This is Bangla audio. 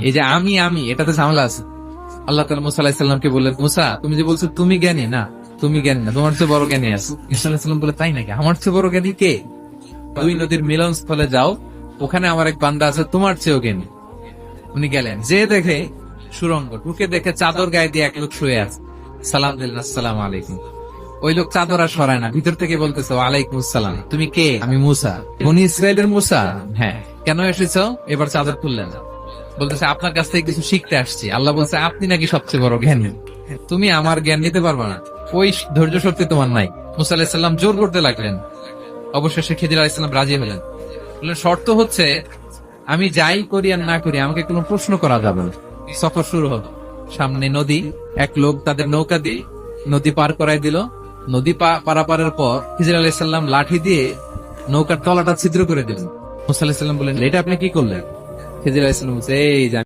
এই যে আমি এটাতে ঝামেলা আছে। আল্লাহ তাআলা মুসা আলাইহিস সালামকে বললেন, মুসা তুমি যে বলছো তুমি জ্ঞানী না, তুমি জ্ঞানী না, তোমার চেয়ে বড় জ্ঞানী আছে। ঈসা আলাইহিস সালাম বলে, তাই নাকি? আমার চেয়ে বড় জ্ঞানী কে? দুই নদীর মিলনস্থলে যাও, ওখানে আমার এক বান্দা আছে তোমার চেয়েও জ্ঞানী। উনি গেলেন, যে দেখে সুরঙ্গ, ঢুকে দেখে চাদর গায়ে দিয়ে এক লোক শুয়ে আছে। সালাম দিলেন, আসসালামু আলাইকুম। ওই লোক চাদর আর সরায় না, ভিতর থেকে বলতেছে, ওয়ালাইকুম আসসালাম। তুমি কে? আমি মুসা। বনি ইসরায়েলের মুসা? হ্যাঁ। কেন এসেছো? এবার চাদর খুললেন, বলতেছে আপনার কাছ থেকে কিছু শিখতে আসছি। আল্লাহ বলছে, আপনি নাকি সবচেয়ে বড় জ্ঞানী, তুমি আমার জ্ঞান নিতে পারবে না। ওই ধৈর্য শক্তি তোমার নাই। মুসা আলাইহিস সালাম জোর করতে লাগলেন। অবশেষে খিদির আলাইহিস সালাম রাজি হলেন। বললেন, শর্ত হচ্ছে আমি যাই করি আর না করি আমাকে কোনো প্রশ্ন করা যাবে না। সফর শুরু হলো। সামনে নদী, এক লোক তাদের নৌকা দিয়ে নদী পার করাই দিল। নদী পারাপারের পর খিজির আলাইহিস সালাম লাঠি দিয়ে নৌকার তলাটা ছিদ্র করে দিলেন। মুসা আলাইহিস সালাম বললেন, এটা আপনি কি করলেন? খিজির আলাইহিস সালাম বলছে, এই যে